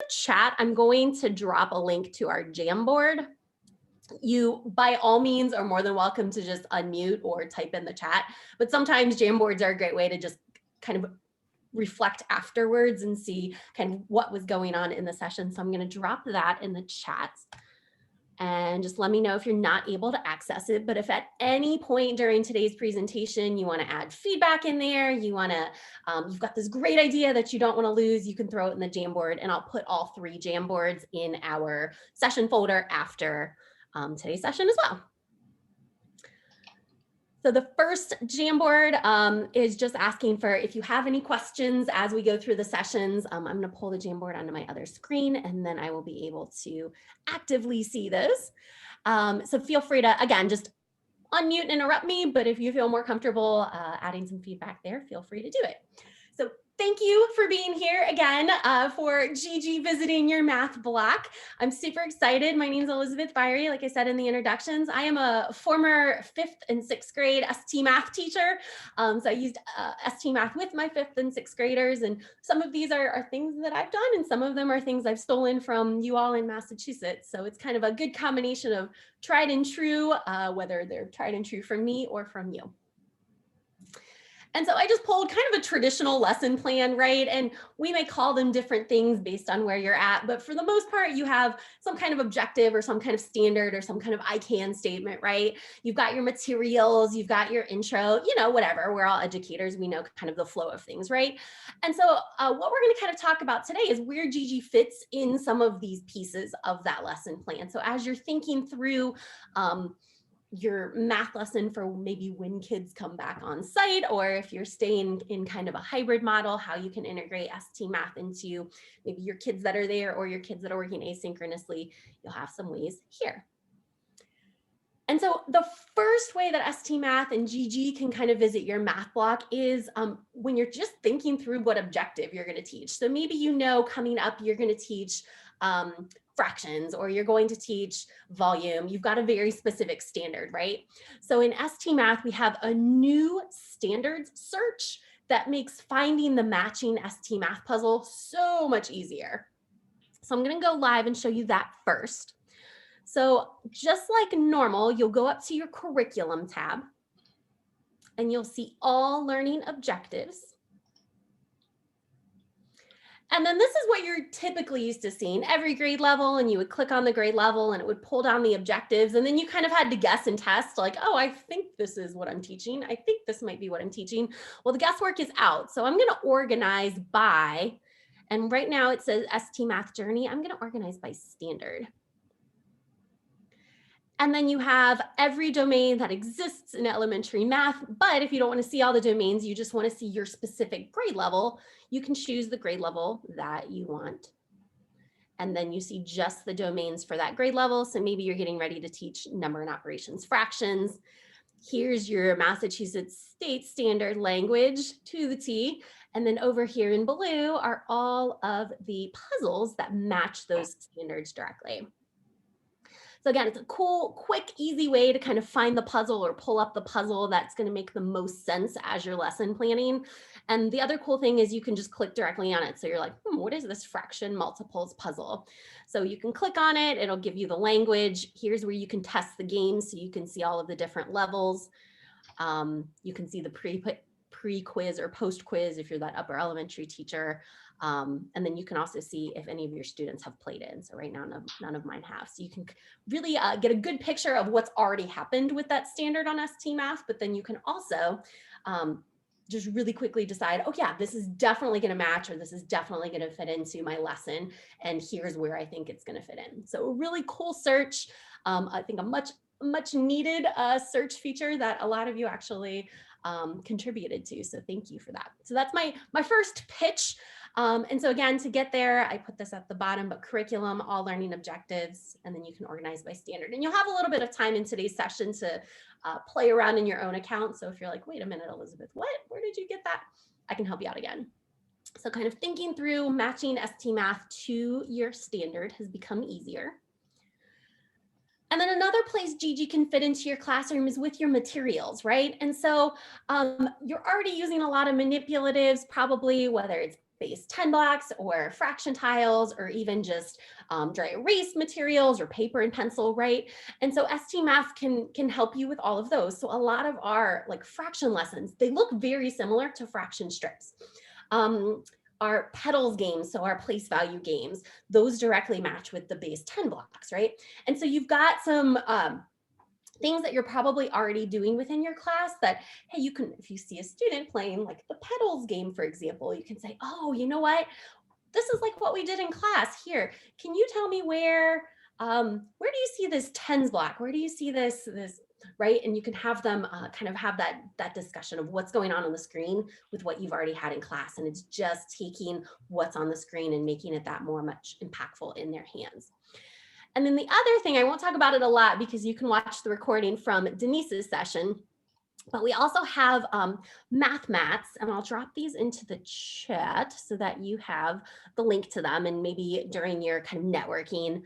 chat, I'm going to drop a link to our Jamboard. You, by all means, are more than welcome to just unmute or type in the chat. But sometimes Jamboards are a great way to just kind of reflect afterwards and see kind of what was going on in the session. So I'm going to drop that in the chat. And just let me know if you're not able to access it. But if at any point during today's presentation, you want to add feedback in there, you want to, you've got this great idea that you don't want to lose, you can throw it in the Jamboard, and I'll put all 3 Jamboards in our session folder after today's session as well. So the first Jamboard is just asking for if you have any questions as we go through the sessions. I'm going to pull the Jamboard onto my other screen, and then I will be able to actively see this. So feel free to, again, just unmute and interrupt me, but if you feel more comfortable adding some feedback there, feel free to do it. So thank you for being here again for Gigi visiting your math block. I'm super excited. My name is Elizabeth Birie. Like I said in the introductions, I am a former 5th and 6th grade ST math teacher. So I used ST math with my 5th and 6th graders. And some of these are things that I've done, and some of them are things I've stolen from you all in Massachusetts. So it's kind of a good combination of tried and true, whether they're tried and true from me or from you. And so I just pulled kind of a traditional lesson plan, right? And we may call them different things based on where you're at, but for the most part, you have some kind of objective or some kind of standard or some kind of I can statement, right? You've got your materials, you've got your intro, you know, whatever. We're all educators. We know kind of the flow of things, right? And so what we're going to kind of talk about today is where Gigi fits in some of these pieces of that lesson plan. So as you're thinking through your math lesson for maybe when kids come back on site, or if you're staying in kind of a hybrid model, how you can integrate ST math into maybe your kids that are there or your kids that are working asynchronously, you'll have some ways here. And so the first way that ST Math and Gigi can kind of visit your math block is when you're just thinking through what objective you're going to teach. So maybe you know coming up you're going to teach fractions, or you're going to teach volume. You've got a very specific standard, right? So in ST Math, we have a new standards search that makes finding the matching ST Math puzzle so much easier. So I'm going to go live and show you that first. So just like normal, you'll go up to your curriculum tab and you'll see all learning objectives. And then this is what you're typically used to seeing, every grade level, and you would click on the grade level and it would pull down the objectives. And then you kind of had to guess and test like, oh, I think this is what I'm teaching. I think this might be what I'm teaching. Well, the guesswork is out. So I'm going to organize by, and right now it says ST Math Journey. I'm going to organize by standard. And then you have every domain that exists in elementary math, but if you don't want to see all the domains, you just want to see your specific grade level, you can choose the grade level that you want. And then you see just the domains for that grade level. So maybe you're getting ready to teach number and operations fractions. Here's your Massachusetts state standard language to the T. And then over here in blue are all of the puzzles that match those standards directly. So again, it's a cool, quick, easy way to kind of find the puzzle or pull up the puzzle that's going to make the most sense as you're lesson planning. And the other cool thing is you can just click directly on it. So you're like, what is this fraction multiples puzzle? So you can click on it. It'll give you the language. Here's where you can test the game so you can see all of the different levels. You can see the pre-quiz or post-quiz if you're that upper elementary teacher. And then you can also see if any of your students have played in. So right now, none of mine have. So you can really get a good picture of what's already happened with that standard on ST Math, but then you can also just really quickly decide, oh yeah, this is definitely going to match, or this is definitely going to fit into my lesson. And here's where I think it's going to fit in. So a really cool search. I think a much needed search feature that a lot of you actually contributed to. So thank you for that. So that's my first pitch. And so again, to get there, I put this at the bottom, but curriculum, all learning objectives, and then you can organize by standard. And you'll have a little bit of time in today's session to play around in your own account. So if you're like, wait a minute, Elizabeth, what? Where did you get that? I can help you out again. So kind of thinking through matching ST Math to your standard has become easier. And then another place Gigi can fit into your classroom is with your materials, right? And so you're already using a lot of manipulatives, probably, whether it's base 10 blocks or fraction tiles, or even just dry erase materials or paper and pencil, right? And so ST Math can help you with all of those. So a lot of our like fraction lessons, they look very similar to fraction strips. Our petals games, so our place value games, those directly match with the base 10 blocks, right? And so you've got some things that you're probably already doing within your class that, hey, you can, if you see a student playing like the petals game, for example, you can say, oh, you know what? This is like what we did in class here. Can you tell me where do you see this tens block? Where do you see this, right? And you can have them kind of have that discussion of what's going on the screen with what you've already had in class. And it's just taking what's on the screen and making it that much impactful in their hands. And then the other thing, I won't talk about it a lot because you can watch the recording from Denise's session, but we also have math mats, and I'll drop these into the chat so that you have the link to them, and maybe during your kind of networking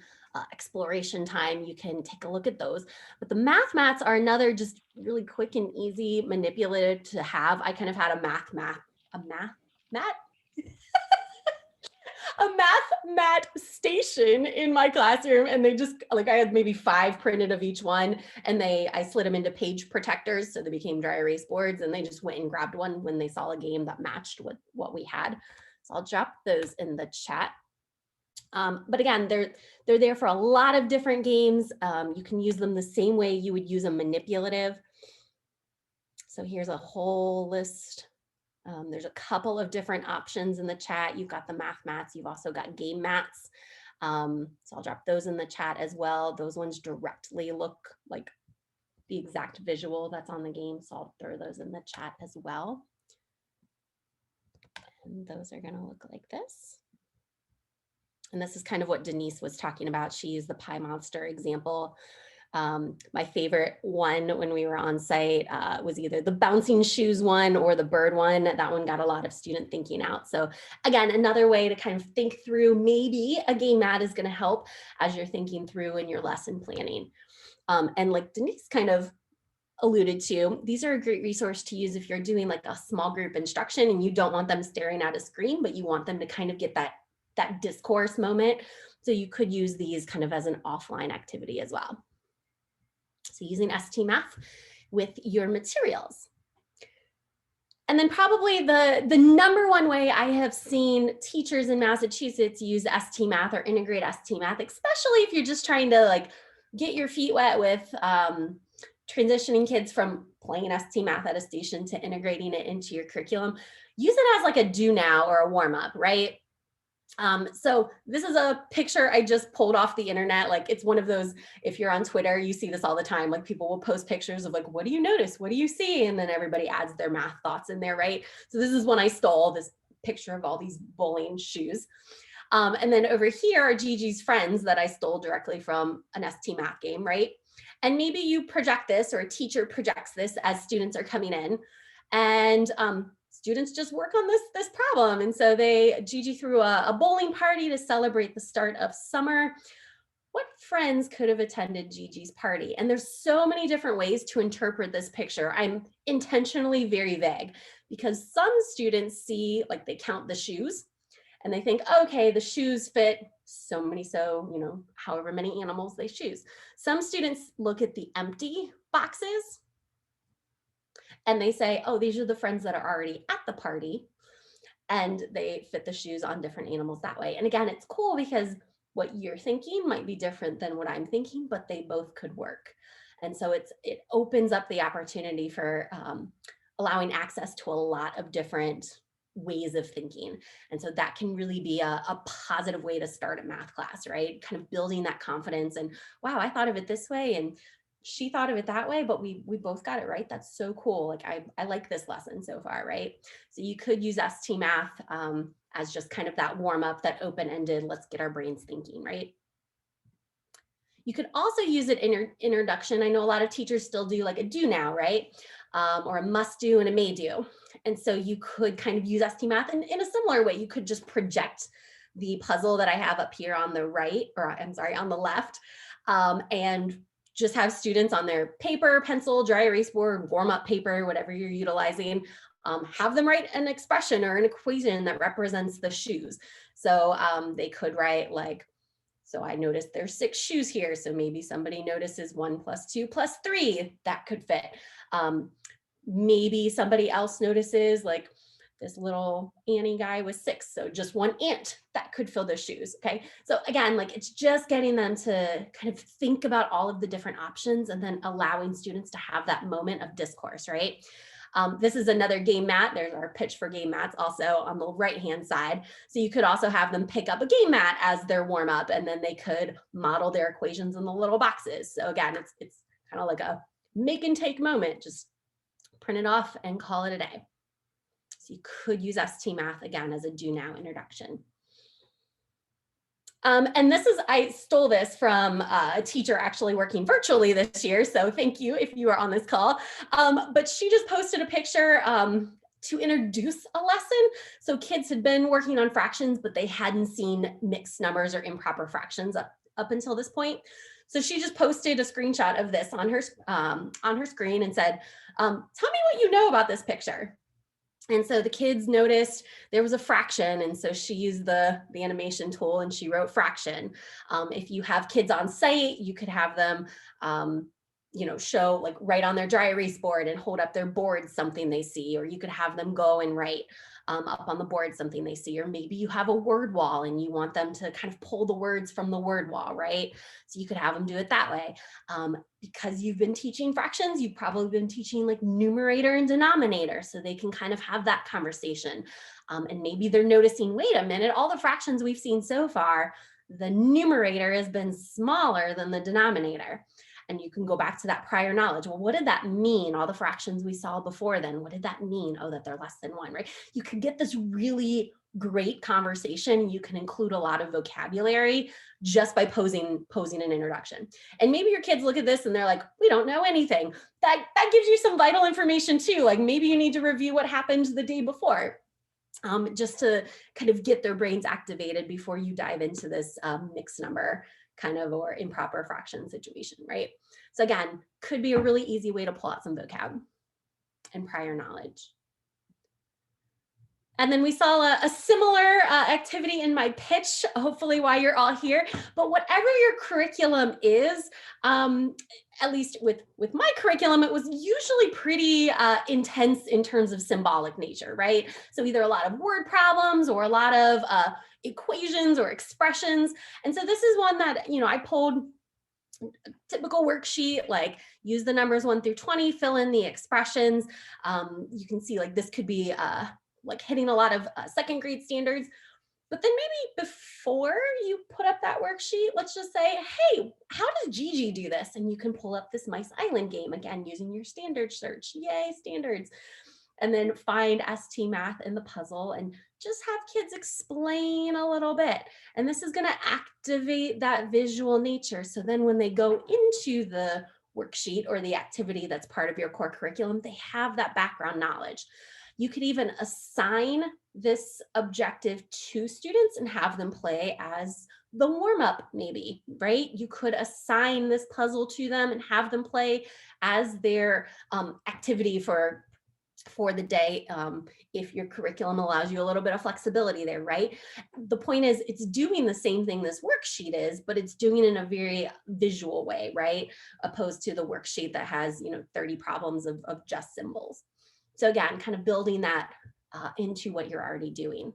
exploration time, you can take a look at those. But the math mats are another just really quick and easy manipulative to have. I kind of had a math mat a math mat station in my classroom, and they just like, I had maybe 5 printed of each one, and I slid them into page protectors so they became dry erase boards, and they just went and grabbed one when they saw a game that matched what we had. So I'll drop those in the chat. But again, they're there for a lot of different games. You can use them the same way you would use a manipulative. So here's a whole list. There's a couple of different options in the chat. You've got the math mats. You've also got game mats. So I'll drop those in the chat as well. Those ones directly look like the exact visual that's on the game. So I'll throw those in the chat as well. And those are going to look like this. And this is kind of what Denise was talking about. She used the pie monster example. My favorite one when we were on site was either the bouncing shoes one or the bird one. That one got a lot of student thinking out. So again, another way to kind of think through, maybe a game mat is going to help as you're thinking through in your lesson planning. And like Denise kind of alluded to, these are a great resource to use if you're doing like a small group instruction and you don't want them staring at a screen, but you want them to kind of get that discourse moment. So you could use these kind of as an offline activity as well. So using ST Math with your materials. And then probably the number one way I have seen teachers in Massachusetts use ST Math or integrate ST Math, especially if you're just trying to like get your feet wet with transitioning kids from playing ST Math at a station to integrating it into your curriculum, use it as like a do now or a warm up, right? So this is a picture I just pulled off the internet. Like it's one of those, if you're on Twitter, you see this all the time. Like people will post pictures of like, what do you notice? What do you see? And then everybody adds their math thoughts in there, right? So this is one I stole, this picture of all these bowling shoes. And then over here are Gigi's friends that I stole directly from an ST Math game, right? And maybe you project this, or a teacher projects this as students are coming in, and students just work on this problem. And so Gigi threw a bowling party to celebrate the start of summer. What friends could have attended Gigi's party? And there's so many different ways to interpret this picture. I'm intentionally very vague because some students see, like they count the shoes and they think, okay, the shoes fit however many animals they choose. Some students look at the empty boxes and they say, oh, these are the friends that are already at the party, and they fit the shoes on different animals that way. And again, it's cool because what you're thinking might be different than what I'm thinking, but they both could work. And so it opens up the opportunity for allowing access to a lot of different ways of thinking. And so that can really be a positive way to start a math class, right? Kind of building that confidence and, wow, I thought of it this way and she thought of it that way, but we both got it right. That's so cool. Like I like this lesson so far, right? So you could use ST Math as just kind of that warm up, that open-ended, let's get our brains thinking, right? You could also use it in introduction. I know a lot of teachers still do like a do now, right? Or a must do and a may do. And so you could kind of use ST Math in a similar way. You could just project the puzzle that I have up here on the right, or I'm sorry, on the left, and just have students on their paper, pencil, dry erase board, warm up paper, whatever you're utilizing, have them write an expression or an equation that represents the shoes. So they could write like, so I noticed there's 6 shoes here. So maybe somebody notices 1 plus 2 plus 3, that could fit. Maybe somebody else notices like this little Annie guy with 6. So just 1 ant that could fill those shoes. Okay. So again, like it's just getting them to kind of think about all of the different options and then allowing students to have that moment of discourse, right? This is another game mat. There's our pitch for game mats also on the right-hand side. So you could also have them pick up a game mat as their warm up, and then they could model their equations in the little boxes. So again, it's kind of like a make and take moment. Just print it off and call it a day. So you could use ST Math again as a do now introduction. And this is, I stole this from a teacher actually working virtually this year. So thank you if you are on this call. But she just posted a picture to introduce a lesson. So kids had been working on fractions, but they hadn't seen mixed numbers or improper fractions up until this point. So she just posted a screenshot of this on her screen and said, tell me what you know about this picture. And so the kids noticed there was a fraction. And so she used the animation tool and she wrote fraction. If you have kids on site, you could have them, show like write on their dry erase board and hold up their board something they see, or you could have them go and write up on the board something they see, or maybe you have a word wall and you want them to kind of pull the words from the word wall, right? So you could have them do it that way. Because you've been teaching fractions, you've probably been teaching like numerator and denominator, so they can kind of have that conversation. And maybe they're noticing, wait a minute, all the fractions we've seen so far, the numerator has been smaller than the denominator. And you can go back to that prior knowledge. Well, what did that mean? All the fractions we saw before then, what did that mean? Oh, that they're less than 1, right? You could get this really great conversation. You can include a lot of vocabulary just by posing an introduction. And maybe your kids look at this and they're like, we don't know anything. That gives you some vital information too. Like maybe you need to review what happened the day before. Just to kind of get their brains activated before you dive into this mixed number kind of or improper fraction situation, right? So again, could be a really easy way to pull out some vocab and prior knowledge. And then we saw a similar activity in my pitch, hopefully why you're all here. But whatever your curriculum is, at least with my curriculum, it was usually pretty intense in terms of symbolic nature, right? So either a lot of word problems or a lot of equations or expressions. And so this is one that, I pulled typical worksheet, like use the numbers 1 through 20, fill in the expressions. You can see like this could be like hitting a lot of second grade standards. But then maybe before you put up that worksheet, let's just say, hey, how does Gigi do this? And you can pull up this Mice Island game, again, using your standard search. Yay, standards. And then find ST Math in the puzzle and just have kids explain a little bit. And this is going to activate that visual nature. So then when they go into the worksheet or the activity that's part of your core curriculum, they have that background knowledge. You could even assign this objective to students and have them play as the warm-up maybe, right? You could assign this puzzle to them and have them play as their activity for the day, if your curriculum allows you a little bit of flexibility there, right? The point is it's doing the same thing this worksheet is, but it's doing it in a very visual way, right? Opposed to the worksheet that has, 30 problems of just symbols. So again, kind of building that into what you're already doing.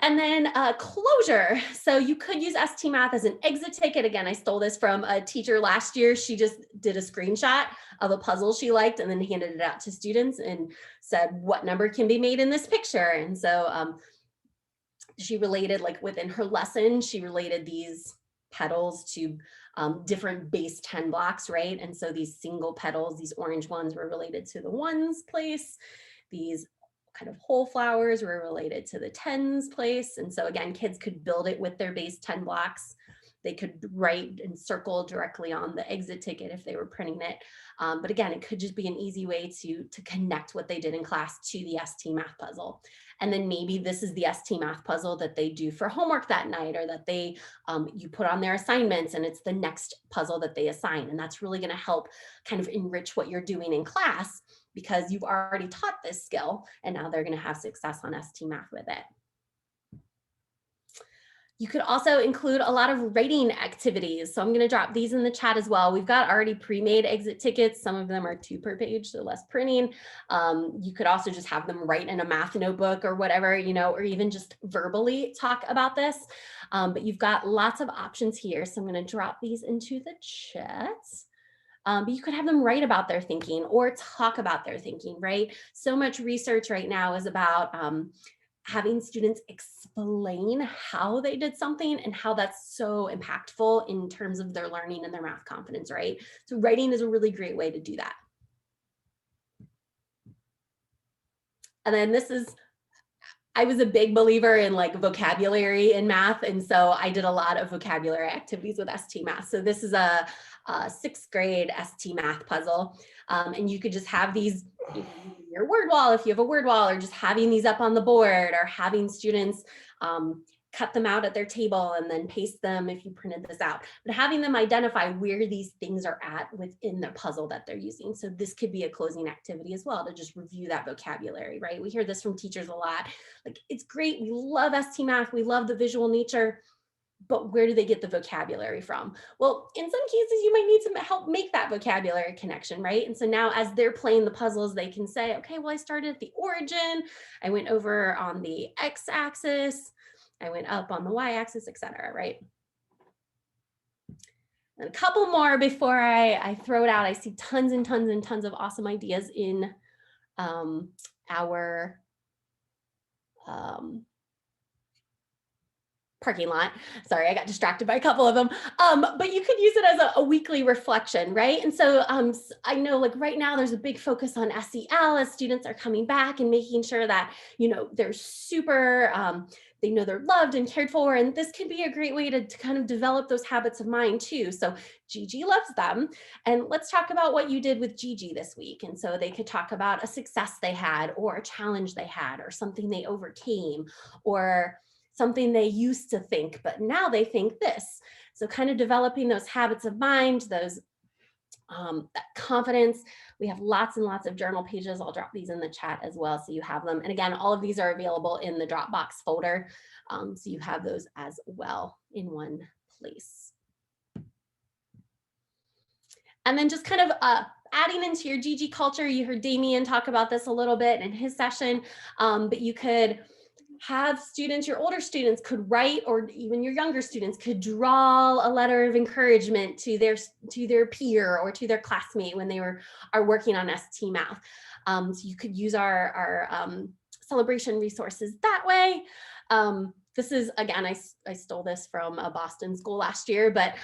And then closure. So you could use ST Math as an exit ticket. Again, I stole this from a teacher last year. She just did a screenshot of a puzzle she liked and then handed it out to students and said, what number can be made in this picture? And so she related, like within her lesson, she related these petals to different base 10 blocks, right? And so these single petals, these orange ones were related to the ones place. These kind of whole flowers were related to the tens place. And so again, kids could build it with their base 10 blocks. They could write and circle directly on the exit ticket if they were printing it. But again, it could just be an easy way to connect what they did in class to the ST Math puzzle. And then maybe this is the ST Math puzzle that they do for homework that night, or that they you put on their assignments, and it's the next puzzle that they assign. And that's really going to help kind of enrich what you're doing in class. because you've already taught this skill and now they're going to have success on ST Math with it. You could also include a lot of writing activities. So I'm going to drop these in the chat as well. We've got already pre-made exit tickets. Some of them are 2 per page, so less printing. You could also just have them write in a math notebook or whatever, you know, or even just verbally talk about this. But you've got lots of options here. So I'm going to drop these into the chat. But you could have them write about their thinking or talk about their thinking, right? So much research right now is about having students explain how they did something and how that's so impactful in terms of their learning and their math confidence, right? So writing is a really great way to do that. And then this is, I was a big believer in like vocabulary in math. And so I did a lot of vocabulary activities with ST Math. So this is a 6th grade ST Math puzzle. And you could just have these your word wall if you have a word wall, or just having these up on the board, or having students cut them out at their table and then paste them if you printed this out, but having them identify where these things are at within the puzzle that they're using. So this could be a closing activity as well to just review that vocabulary, right? We hear this from teachers a lot. Like, it's great, we love ST Math, we love the visual nature, but where do they get the vocabulary from? Well, in some cases, you might need some help make that vocabulary connection, right? And so now as they're playing the puzzles, they can say, okay, well, I started at the origin, I went over on the x-axis, I went up on the y-axis, etc., right? And a couple more before I throw it out. I see tons and tons and tons of awesome ideas in our parking lot. Sorry, I got distracted by a couple of them. But you could use it as a weekly reflection, right? And so I know, like, right now there's a big focus on SEL as students are coming back and making sure that, you know, they're super, they know they're loved and cared for. And this can be a great way to kind of develop those habits of mind too. So Gigi loves them. And let's talk about what you did with Gigi this week. And so they could talk about a success they had, or a challenge they had, or something they overcame, or something they used to think, but now they think this. So kind of developing those habits of mind, those that confidence. We have lots and lots of journal pages. I'll drop these in the chat as well, so you have them. And again, all of these are available in the Dropbox folder. So you have those as well in one place. And then just kind of adding into your Gigi culture, you heard Damien talk about this a little bit in his session, but you could have students, your older students could write, or even your younger students could draw a letter of encouragement to their peer or to their classmate when they are working on ST Math. So you could use our celebration resources that way. This is, again, I stole this from a Boston school last year, but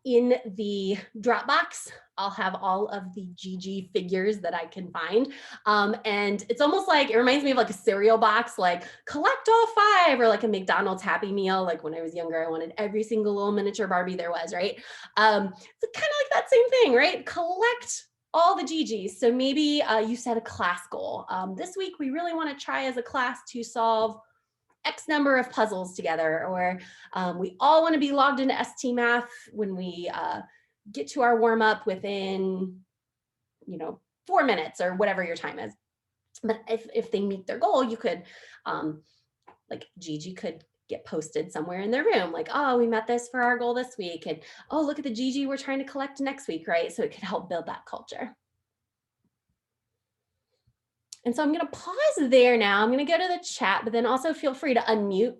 in the Dropbox, I'll have all of the Gigi figures that I can find. And it's almost like, it reminds me of like a cereal box, like collect all 5, or like a McDonald's Happy Meal. Like when I was younger, I wanted every single little miniature Barbie there was, right? So kind of like that same thing, right? Collect all the Gigis. So maybe you set a class goal. This week, we really want to try as a class to solve X number of puzzles together, or we all want to be logged into ST Math when we get to our warm up within, 4 minutes, or whatever your time is. But if they meet their goal, you could, like Gigi could get posted somewhere in their room, like, oh, we met this for our goal this week, and oh, look at the Gigi we're trying to collect next week, right? So it could help build that culture. And so I'm going to pause there now. I'm going to go to the chat, but then also feel free to unmute.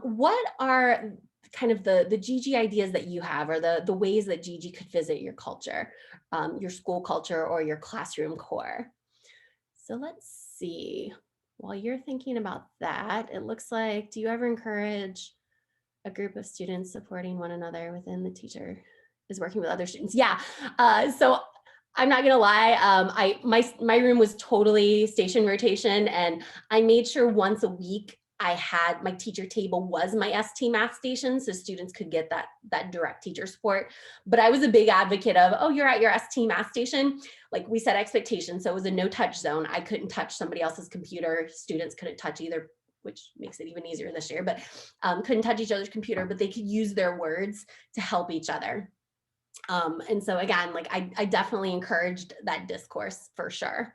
What are kind of the Gigi ideas that you have, or the ways that Gigi could visit your culture, your school culture, or your classroom core? So let's see. While you're thinking about that, it looks like, do you ever encourage a group of students supporting one another within the teacher is working with other students? Yeah. So I'm not gonna lie, my room was totally station rotation, and I made sure once a week I had my teacher table was my ST Math station, so students could get that direct teacher support. But I was a big advocate of, oh, you're at your ST Math station. Like, we set expectations, so it was a no touch zone. I couldn't touch somebody else's computer. Students couldn't touch either, which makes it even easier this year, but couldn't touch each other's computer, but they could use their words to help each other. And so again, like I definitely encouraged that discourse for sure.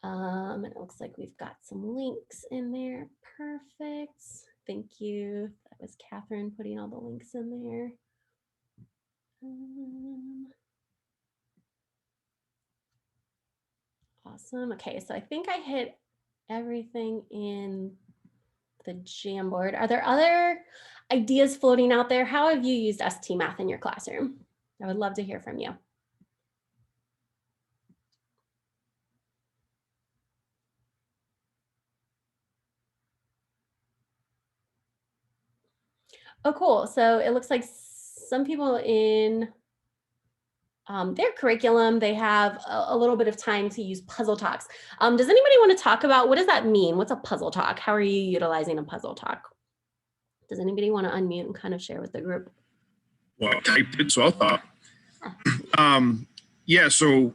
It looks like we've got some links in there. Perfect. Thank you. That was Catherine putting all the links in there. Awesome. Okay, so I think I hit everything in the Jamboard. Are there other ideas floating out there? How have you used ST Math in your classroom? I would love to hear from you. Oh, cool. So it looks like some people in their curriculum, they have a little bit of time to use puzzle talks. Does anybody want to talk about, what does that mean? What's a puzzle talk? How are you utilizing a puzzle talk? Does anybody want to unmute and kind of share with the group? Well, I typed it, so I'll talk. Yeah, so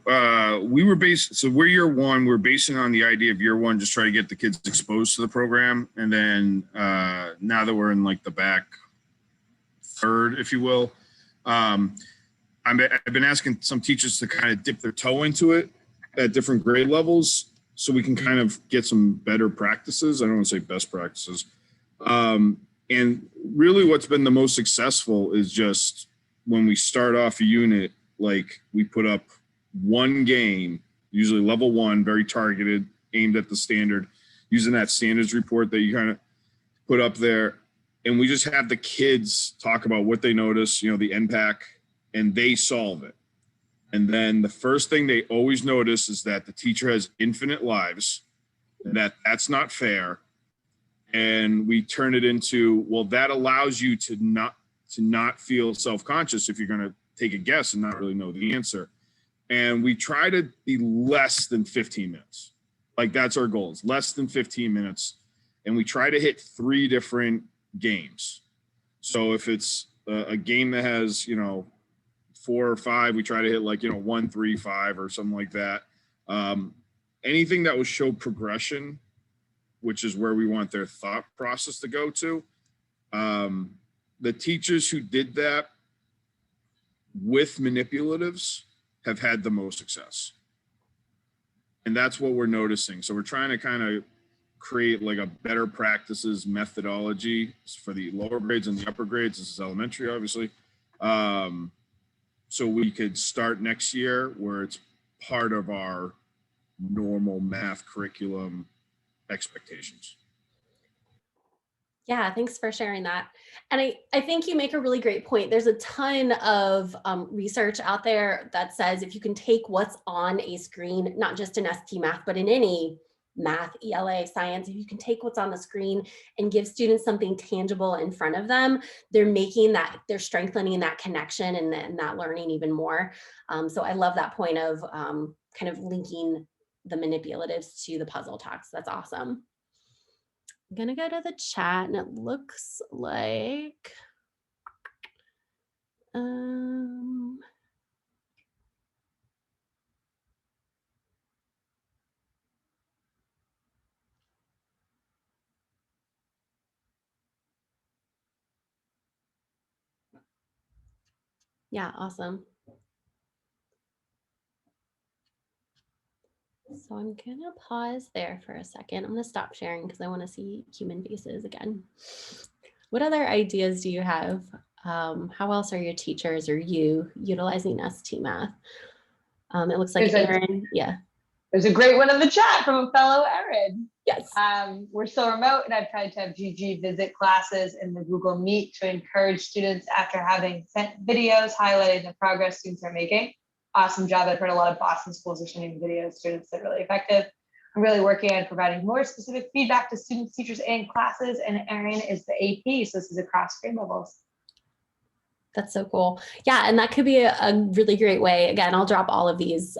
we're year one. We're basing on the idea of year one, just try to get the kids exposed to the program. And then now that we're in like the back third, if you will, I've been asking some teachers to kind of dip their toe into it at different grade levels so we can kind of get some better practices. I don't want to say best practices. And really what's been the most successful is just when we start off a unit, like we put up one game, usually level one, very targeted, aimed at the standard, using that standards report that you kind of put up there. And we just have the kids talk about what they notice, you know, the NPAC, and they solve it. And then the first thing they always notice is that the teacher has infinite lives, and that's not fair. And we turn it into, well, that allows you to not feel self-conscious if you're going to take a guess and not really know the answer. And we try to be less than 15 minutes. Like that's our goal, is less than 15 minutes. And we try to hit 3 different games. So if it's a game that has, you know, 4 or 5, we try to hit like, you know, 1, 3, 5 or something like that. Anything that will show progression, which is where we want their thought process to go to. The teachers who did that with manipulatives have had the most success. And that's what we're noticing. So we're trying to kind of create like a better practices methodology for the lower grades and the upper grades. This is elementary, obviously. So we could start next year where it's part of our normal math curriculum expectations. Yeah, thanks for sharing that. And I think you make a really great point. There's a ton of research out there that says if you can take what's on a screen, not just in ST Math, but in any math, ELA, science, if you can take what's on the screen and give students something tangible in front of them, they're strengthening that connection and that learning even more. So I love that point of kind of linking the manipulatives to the puzzle talks. That's awesome. I'm gonna go to the chat and it looks like yeah, awesome. So I'm gonna pause there for a second. I'm gonna stop sharing because I want to see human faces again. What other ideas do you have? How else are your teachers or you utilizing ST Math? It looks like Erin, yeah. There's a great one in the chat from a fellow Erin. Yes. We're still remote and I've tried to have Gigi visit classes in the Google Meet to encourage students after having sent videos highlighting the progress students are making. Awesome job. I've heard a lot of Boston schools are sending videos to students that are really effective. I'm really working on providing more specific feedback to students, teachers, and classes, and Erin is the AP, so this is across grade levels. That's so cool. Yeah, and that could be a really great way. Again, I'll drop all of these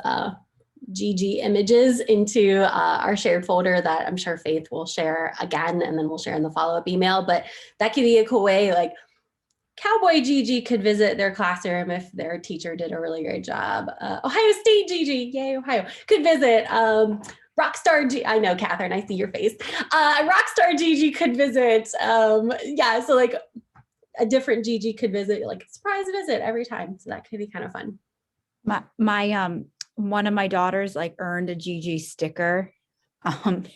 GG images into our shared folder that I'm sure Faith will share again, and then we'll share in the follow-up email. But that could be a cool way, like Cowboy GG could visit their classroom if their teacher did a really great job. Ohio State GG, yay, Ohio, could visit. Rockstar G, I know, Catherine, I see your face. Rockstar GG could visit. Yeah, so like a different Gigi could visit, like a surprise visit every time. So that could be kind of fun. My one of my daughters like earned a Gigi sticker. And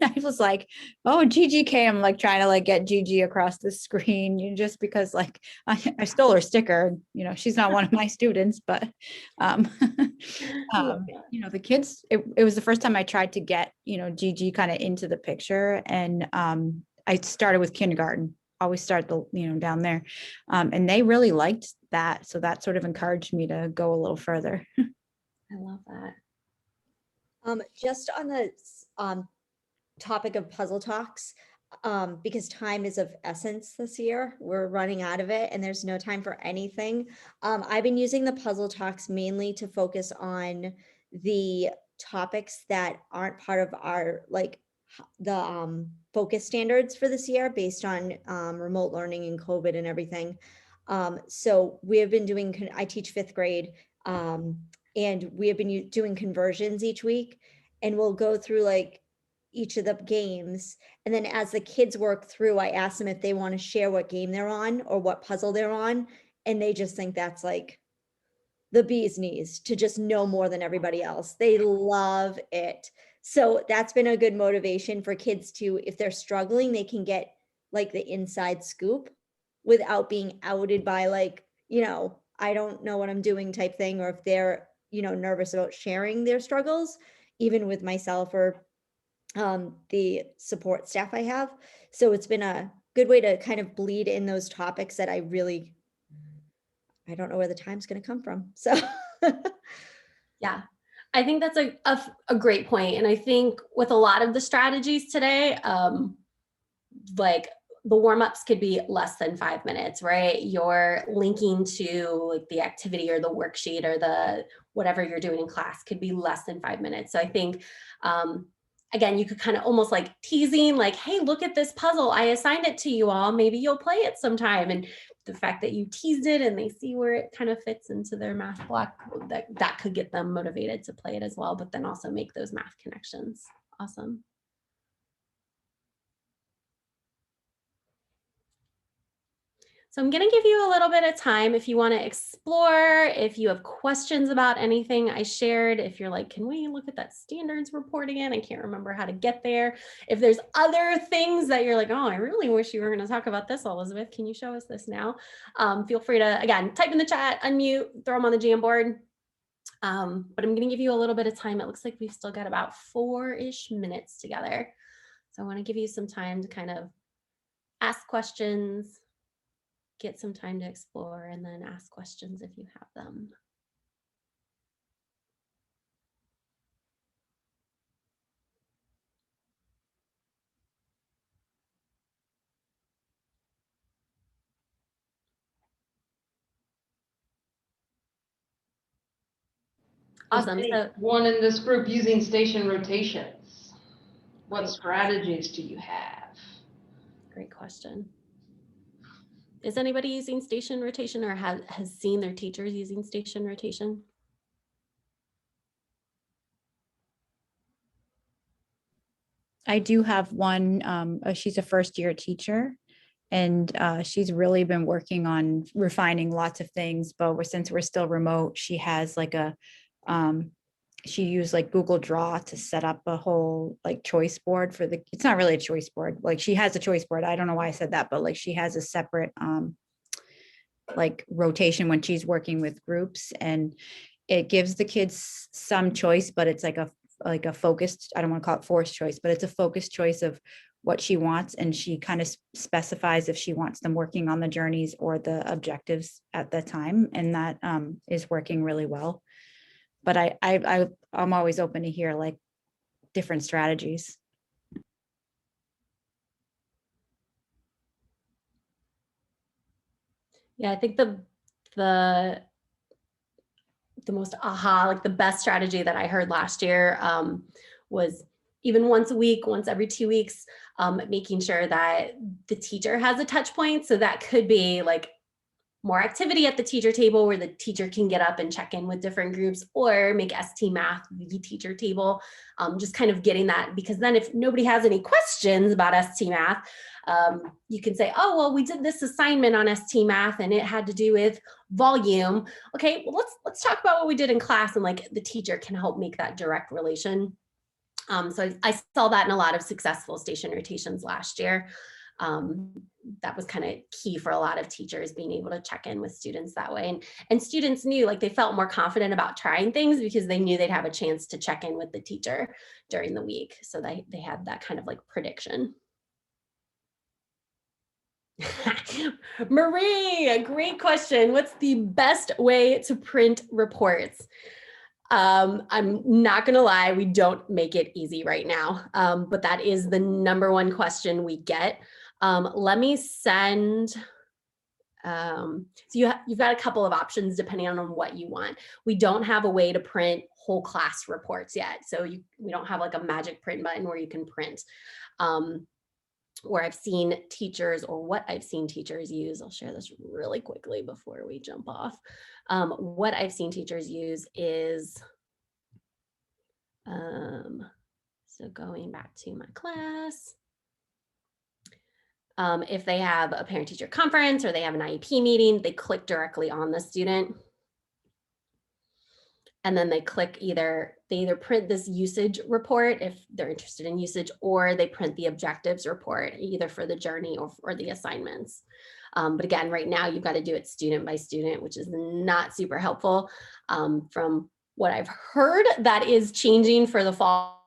I was like, oh, Gigi came. I'm like trying to like get Gigi across the screen, just because like I stole her sticker. She's not one of my students, but the kids, it was the first time I tried to get, Gigi kind of into the picture. And I started with kindergarten, always start down there. And they really liked that. So that sort of encouraged me to go a little further. I love that. Just on the topic of puzzle talks, because time is of essence this year, we're running out of it and there's no time for anything. I've been using the puzzle talks mainly to focus on the topics that aren't part of our the focus standards for this year based on remote learning and COVID and everything. So we have been doing, I teach 5th grade, and we have been doing conversions each week, and we'll go through like each of the games. And then as the kids work through, I ask them if they want to share what game they're on or what puzzle they're on. And they just think that's like the bee's knees to just know more than everybody else. They love it. So that's been a good motivation for kids to, if they're struggling, they can get like the inside scoop without being outed by like, I don't know what I'm doing type thing, or if they're, nervous about sharing their struggles, even with myself or the support staff I have. So it's been a good way to kind of bleed in those topics that I don't know where the time's going to come from. So yeah, I think that's a great point. And I think with a lot of the strategies today, like the warm-ups could be less than 5 minutes, right? You're linking to like the activity or the worksheet or the whatever you're doing in class could be less than 5 minutes. So I think, again, you could kind of almost like teasing, like, hey, look at this puzzle. I assigned it to you all. Maybe you'll play it sometime. And the fact that you teased it and they see where it kind of fits into their math block, that could get them motivated to play it as well, but then also make those math connections. Awesome. So I'm going to give you a little bit of time if you want to explore, if you have questions about anything I shared, if you're like, can we look at that standards report again? I can't remember how to get there. If there's other things that you're like, oh, I really wish you were going to talk about this, Elizabeth, can you show us this now? Feel free to, again, type in the chat, unmute, throw them on the Jamboard. But I'm going to give you a little bit of time. It looks like we've still got about 4-ish minutes together. So I want to give you some time to kind of ask questions, get some time to explore, and then ask questions if you have them. Awesome. So one in this group using station rotations. What strategies do you have? great question. Is anybody using station rotation or has seen their teachers using station rotation? I do have one, she's a first-year teacher, and she's really been working on refining lots of things, but since we're still remote, she has like she used like Google Draw to set up a whole like choice board for it's not really a choice board. Like she has a choice board. I don't know why I said that, but like she has a separate like rotation when she's working with groups, and it gives the kids some choice, but it's like a focused, I don't want to call it forced choice, but it's a focused choice of what she wants. And she kind of specifies if she wants them working on the journeys or the objectives at the time. And that is working really well. But I'm always open to hear like different strategies. Yeah, I think the most like the best strategy that I heard last year was even once a week, once every 2 weeks, making sure that the teacher has a touch point. So that could be like more activity at the teacher table where the teacher can get up and check in with different groups, or make ST Math the teacher table, just kind of getting that, because then if nobody has any questions about ST Math, you can say, oh, well, we did this assignment on ST Math and it had to do with volume. Okay, well, let's talk about what we did in class, and like the teacher can help make that direct relation. So I saw that in a lot of successful station rotations last year. That was kind of key for a lot of teachers, being able to check in with students that way. And students knew, like, they felt more confident about trying things because they knew they'd have a chance to check in with the teacher during the week. So they had that kind of like prediction. Marie, a great question. What's the best way to print reports? I'm not gonna lie, we don't make it easy right now, but that is the number one question we get. Let me send, so you've got a couple of options depending on what you want. We don't have a way to print whole class reports yet. So we don't have like a magic print button where you can print. Where I've seen teachers, or what I've seen teachers use, I'll share this really quickly before we jump off. What I've seen teachers use is, so going back to my class, if they have a parent-teacher conference or they have an IEP meeting, they click directly on the student. And then they click they either print this usage report if they're interested in usage, or they print the objectives report, either for the journey or for the assignments. But again, right now you've got to do it student by student, which is not super helpful. From what I've heard, that is changing for the fall